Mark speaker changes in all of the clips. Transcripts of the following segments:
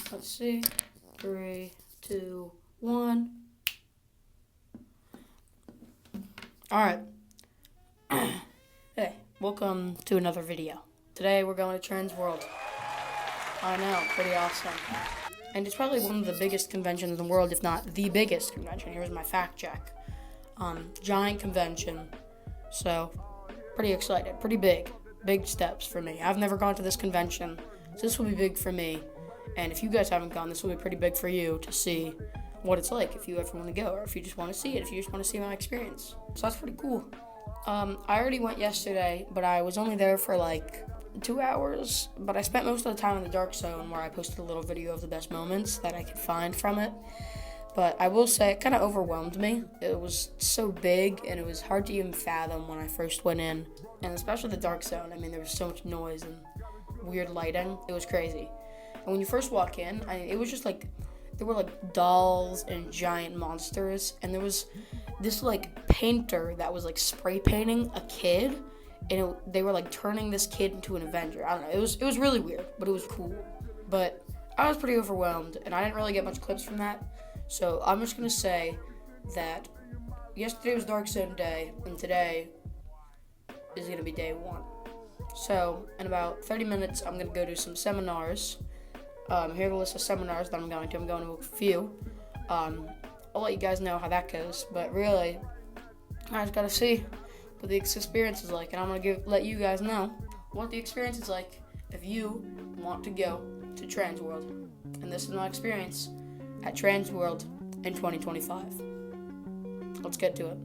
Speaker 1: Let's see. 3, 2, 1. Alright. Hey, welcome to another video. Today we're going to Transworld. I know, pretty awesome. And it's probably one of the biggest conventions in the world, if not the biggest convention. Here's my fact check. Giant convention. So, pretty excited. Pretty big. Big steps for me. I've never gone to this convention, so this will be big for me. And if you guys haven't gone, this will be pretty big for you to see what it's like if you ever want to go, or if you just want to see it, if you just want to see my experience. So that's pretty cool. I already went yesterday, but I was only there for like 2 hours, but I spent most of the time in the dark zone where I posted a little video of the best moments that I could find from it. But I will say it kind of overwhelmed me. It was so big and it was hard to even fathom when I first went in, and especially the dark zone. I mean, there was so much noise and weird lighting. It was crazy. And when you first walk in, it was just like there were like dolls and giant monsters, and there was this like painter that was like spray painting a kid, and they were like turning this kid into an Avenger. I don't know. It was really weird, but it was cool. But I was pretty overwhelmed, and I didn't really get much clips from that. So I'm just gonna say that yesterday was Dark Zone Day, and today is gonna be day 1. So in about 30 minutes, I'm gonna go do some seminars. Here's a list of seminars that I'm going to. I'm going to a few. I'll let you guys know how that goes. But really, I just gotta see what the experience is like, and I'm gonna let you guys know what the experience is like if you want to go to Transworld. And this is my experience at Transworld in 2025. Let's get to it.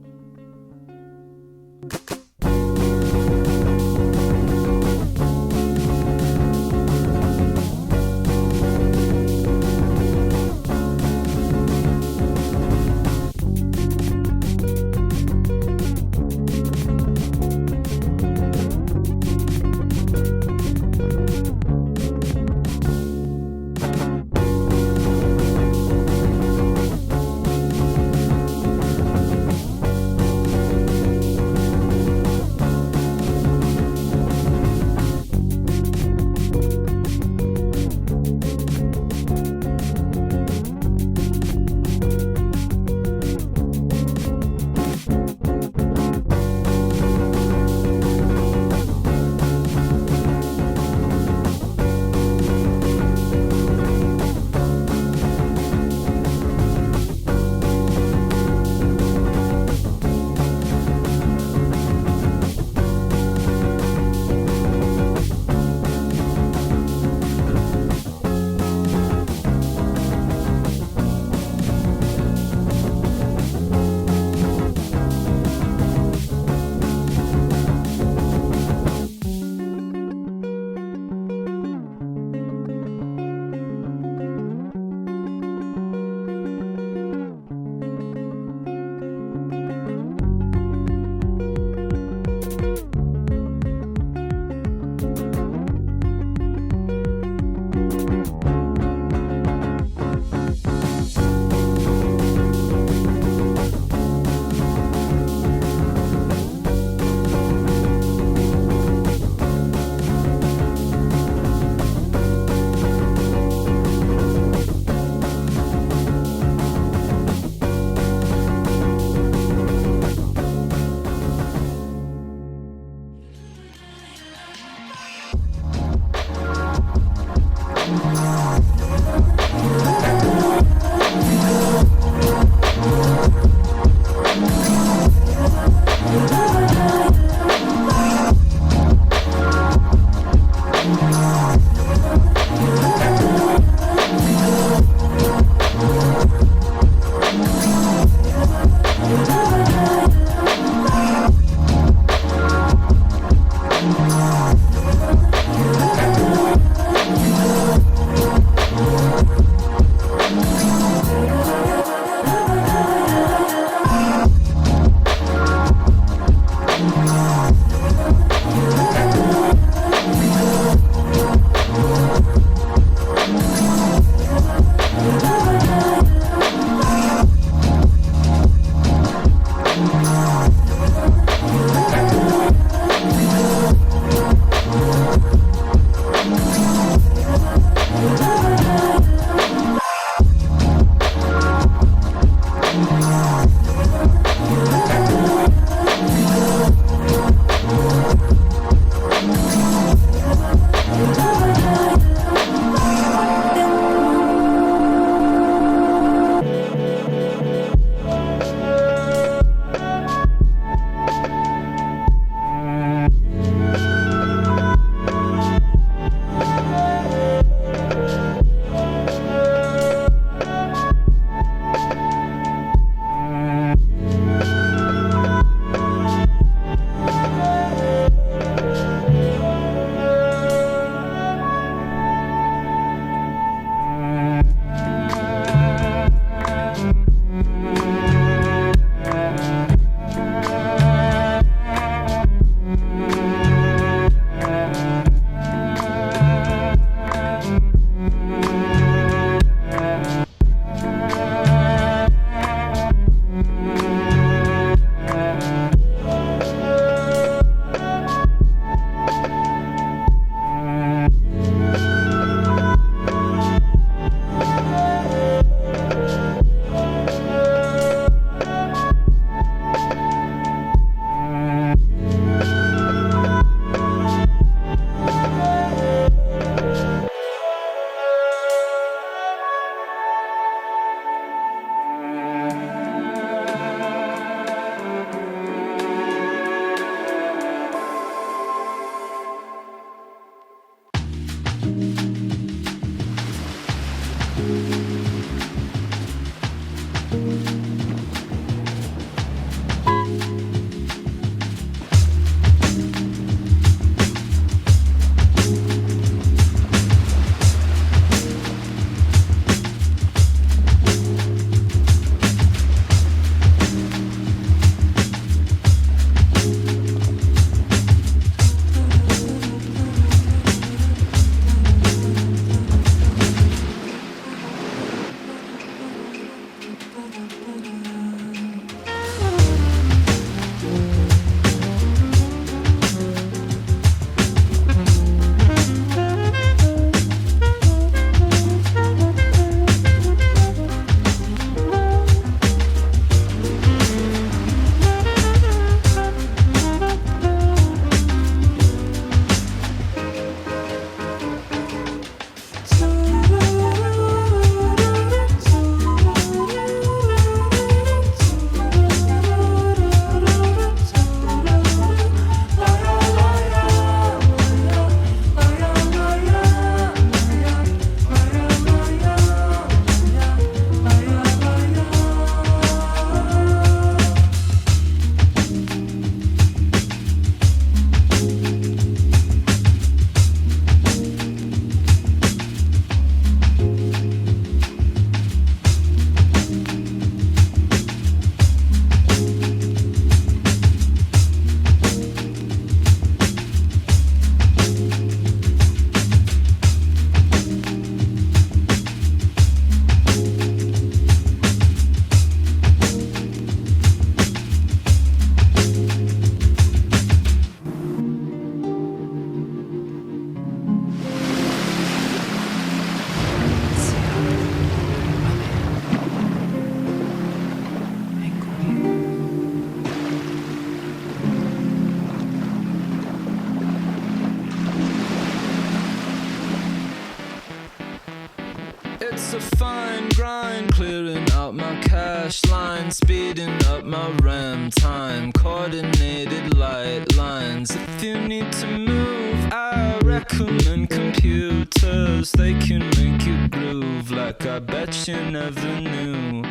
Speaker 2: It's a fine grind, clearing out my cash line, speeding up my RAM time, coordinated light lines. If you need to move, I recommend computers. They can make you groove like I bet you never knew.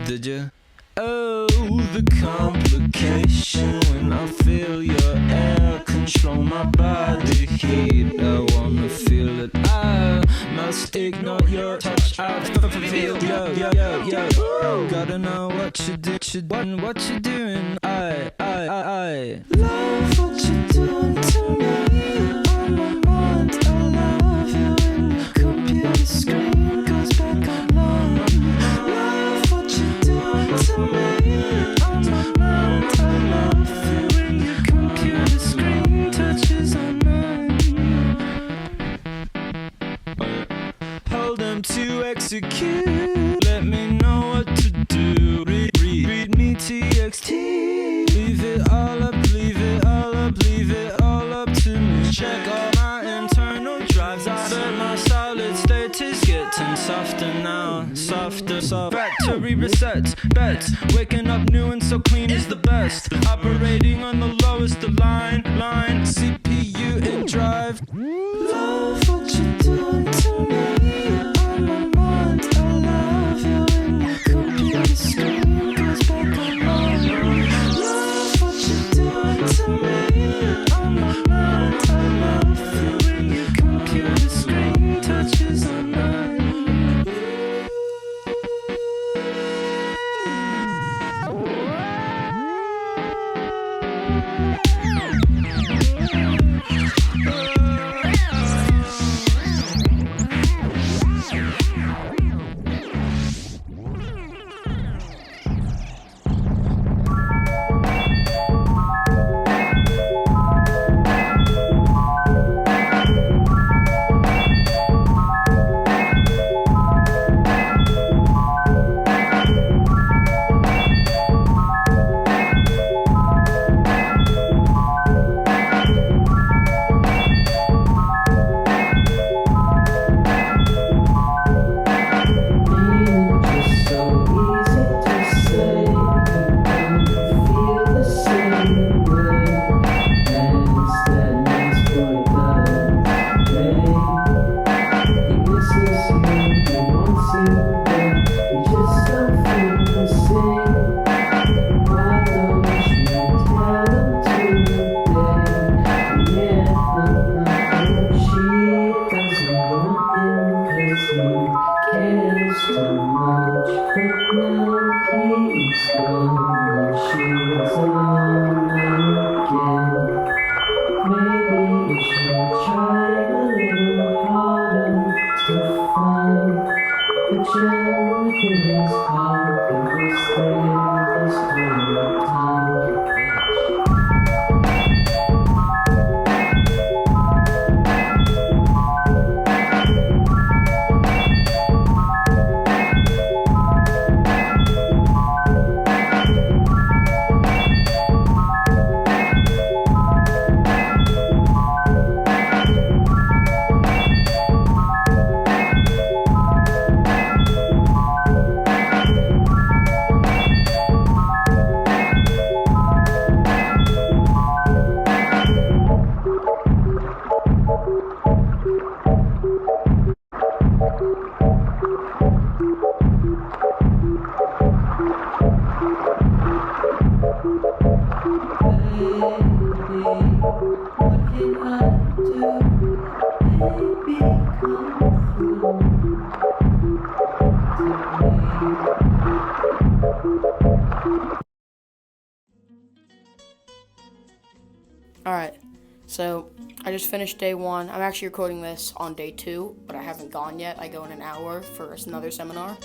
Speaker 2: Did you? Oh, the complication when I feel your air control my body heat. I wanna feel it. I must ignore your touch. I feel yo. Gotta know what you do, what you doing. I love what you're doing to me. On my mind, I love you when your computer screen goes back online. Love what you're doing to me. On my mind, I love you when your computer screen touches on mine. Hold them to execute. Let me know what to do. Read me TXT. Leave it all up, leave it all up, leave it all up to me. Check all my internal drives. I bet my solid state is getting softer now. Softer. Battery resets, bets. Waking up new and so clean is the best. Operating on the lowest of line. CPU in drive. Love what you're doing to me. On my mind, I love you when your computer screen goes back online. Love what you're doing to me. On my mind, I love you when your computer screen touches on mine.
Speaker 3: cares too much, but now he's gone and she's alone again. Maybe you should try a little harder to find the gem within his heart that was there this whole time.
Speaker 1: Alright, so I just finished day 1. I'm actually recording this on day 2, but I haven't gone yet. I go in an hour for another seminar.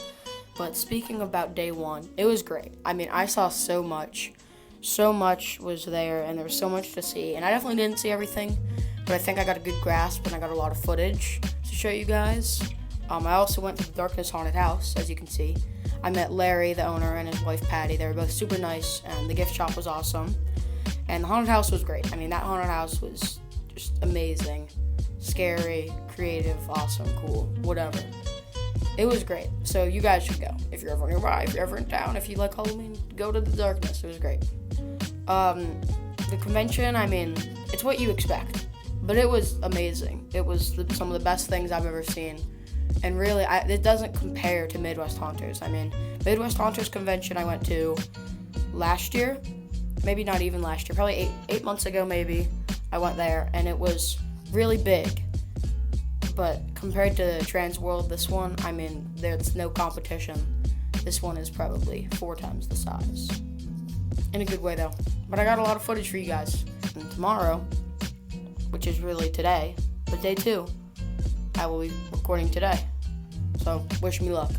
Speaker 1: But speaking about day 1, it was great. I mean, I saw so much. So much was there, and there was so much to see. And I definitely didn't see everything, but I think I got a good grasp, and I got a lot of footage to show you guys. I also went to the Darkness Haunted House, as you can see. I met Larry, the owner, and his wife, Patty. They were both super nice, and the gift shop was awesome. And the haunted house was great. I mean, that haunted house was just amazing. Scary, creative, awesome, cool, whatever. It was great. So you guys should go. If you're ever nearby, if you're ever in town, if you like Halloween, go to the Darkness. It was great. The convention, I mean, it's what you expect. But it was amazing. It was some of the best things I've ever seen. And really, it doesn't compare to Midwest Haunters. I mean, Midwest Haunters convention I went to last year. Maybe not even last year, probably eight months ago maybe, I went there, and it was really big. But compared to Transworld, this one, I mean, there's no competition. This one is probably 4 times the size. In a good way, though. But I got a lot of footage for you guys. And tomorrow, which is really today, but day 2, I will be recording today. So, wish me luck.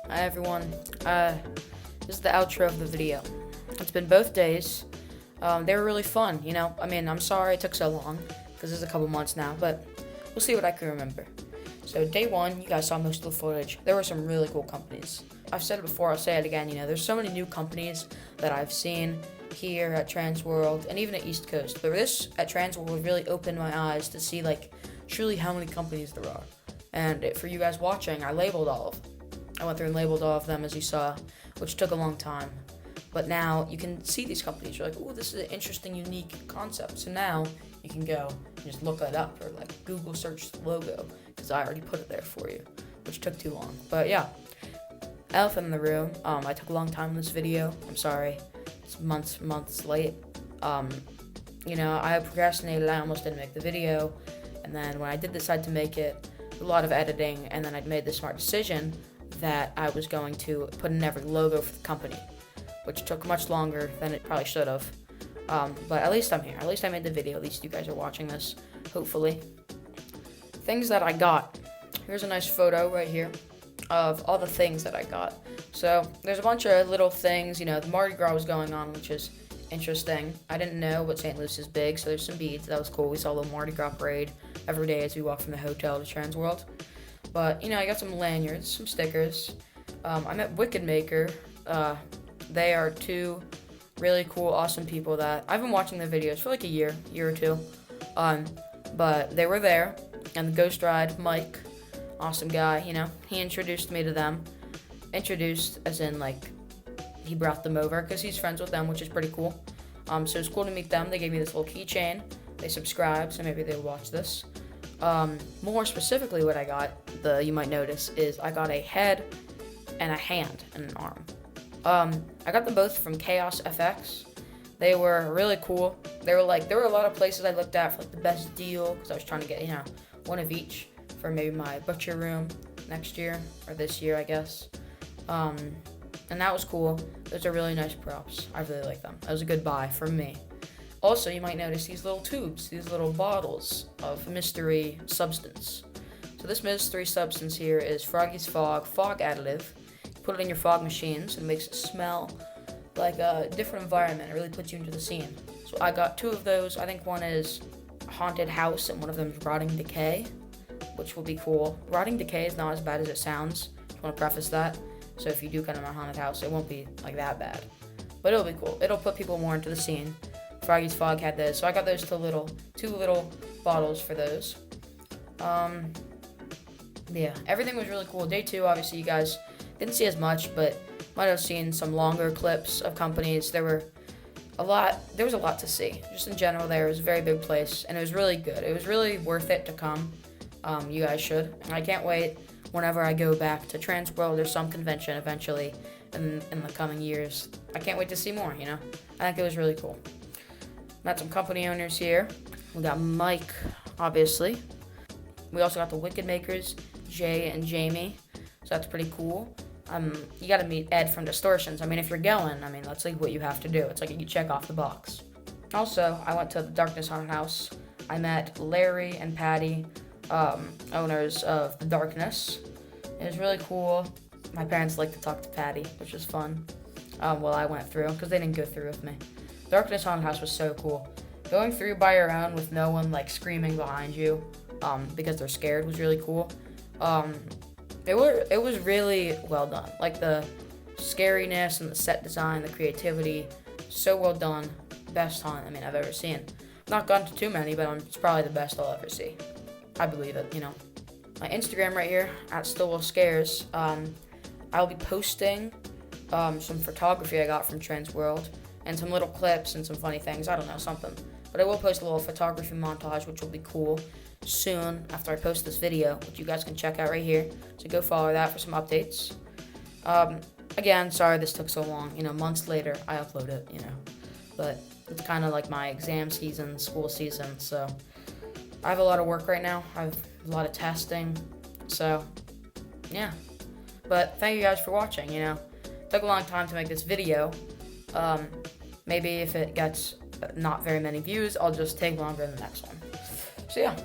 Speaker 1: Hi everyone. This is the outro of the video. It's been both days. They were really fun, you know. I mean, I'm sorry it took so long, because it's a couple months now, but we'll see what I can remember. So day one, you guys saw most of the footage. There were some really cool companies. I've said it before, I'll say it again, you know, there's so many new companies that I've seen here at Transworld, and even at East Coast. But this at Transworld really opened my eyes to see, like, truly how many companies there are. And for you guys watching, I labeled all of them. I went through and labeled all of them, as you saw, which took a long time. But now you can see these companies. You're like, oh, this is an interesting, unique concept. So now you can go and just look it up or like Google search the logo, because I already put it there for you, which took too long. But yeah, elephant in the room. I took a long time in this video. I'm sorry. It's months late. You know, I procrastinated. I almost didn't make the video. And then when I did decide to make it, a lot of editing, and then I made the smart decision that I was going to put in every logo for the company, which took much longer than it probably should have. But at least I'm here. At least I made the video. At least you guys are watching this, hopefully. Things that I got. Here's a nice photo right here of all the things that I got. So there's a bunch of little things. You know, the Mardi Gras was going on, which is interesting. I didn't know, but St. Louis is big, so there's some beads. That was cool. We saw a little Mardi Gras parade every day as we walked from the hotel to Transworld. But, you know, I got some lanyards, some stickers. I met Wicked Maker. They are two really cool, awesome people that I've been watching their videos for like a year or two. But they were there, and the Ghost Ride, Mike, awesome guy, you know, he introduced me to them. Introduced as in, like, he brought them over because he's friends with them, which is pretty cool. So it's cool to meet them. They gave me this little keychain. They subscribed, so maybe they'll watch this. More specifically, what I got, you might notice, is I got a head and a hand and an arm. I got them both from HAAS FX. They were really cool. There were a lot of places I looked at for like the best deal, because I was trying to get, you know, one of each for maybe my butcher room next year, or this year, I guess. And that was cool. Those are really nice props. I really like them. That was a good buy for me. Also, you might notice these little tubes, these little bottles of mystery substance. So this mystery substance here is Froggy's Fog additive. You put it in your fog machines and it makes it smell like a different environment. It really puts you into the scene. So I got two of those. I think one is Haunted House and one of them is Rotting Decay, which will be cool. Rotting Decay is not as bad as it sounds. Just want to preface that. So if you do come to my haunted house, it won't be like that bad. But it'll be cool. It'll put people more into the scene. Froggy's Fog had those, so I got those two little bottles for those. Yeah, everything was really cool. Day two, obviously, you guys didn't see as much, but might have seen some longer clips of companies. There was a lot to see. Just in general, there was a very big place, and it was really good. It was really worth it to come. You guys should. I can't wait whenever I go back to Transworld or some convention eventually in the coming years. I can't wait to see more, you know? I think it was really cool. Met some company owners here. We got Mike, obviously. We also got the Wicked Makers, Jay and Jamie. So that's pretty cool. You gotta meet Ed from Distortions. I mean, if you're going, I mean, that's like what you have to do. It's like you check off the box. Also, I went to the Darkness Haunted House. I met Larry and Patty, owners of the Darkness. It was really cool. My parents like to talk to Patty, which was fun. While I went through, because they didn't go through with me. Darkness Haunted House was so cool. Going through by your own with no one like screaming behind you, because they're scared, was really cool. It was really well done. Like the scariness and the set design, the creativity, so well done. Best haunt I've ever seen. Not gone to too many, but it's probably the best I'll ever see. I believe it, you know. My Instagram right here, @StillWillScares. I'll be posting some photography I got from Transworld and some little clips and some funny things. I don't know, something. But I will post a little photography montage, which will be cool soon after I post this video, which you guys can check out right here. So go follow that for some updates. Again, sorry this took so long. You know, months later, I upload it, you know. But it's kind of like my exam season, school season, so I have a lot of work right now. I have a lot of testing, so yeah. But thank you guys for watching, you know. It took a long time to make this video. Maybe if it gets not very many views, I'll just take longer than the next one. So yeah.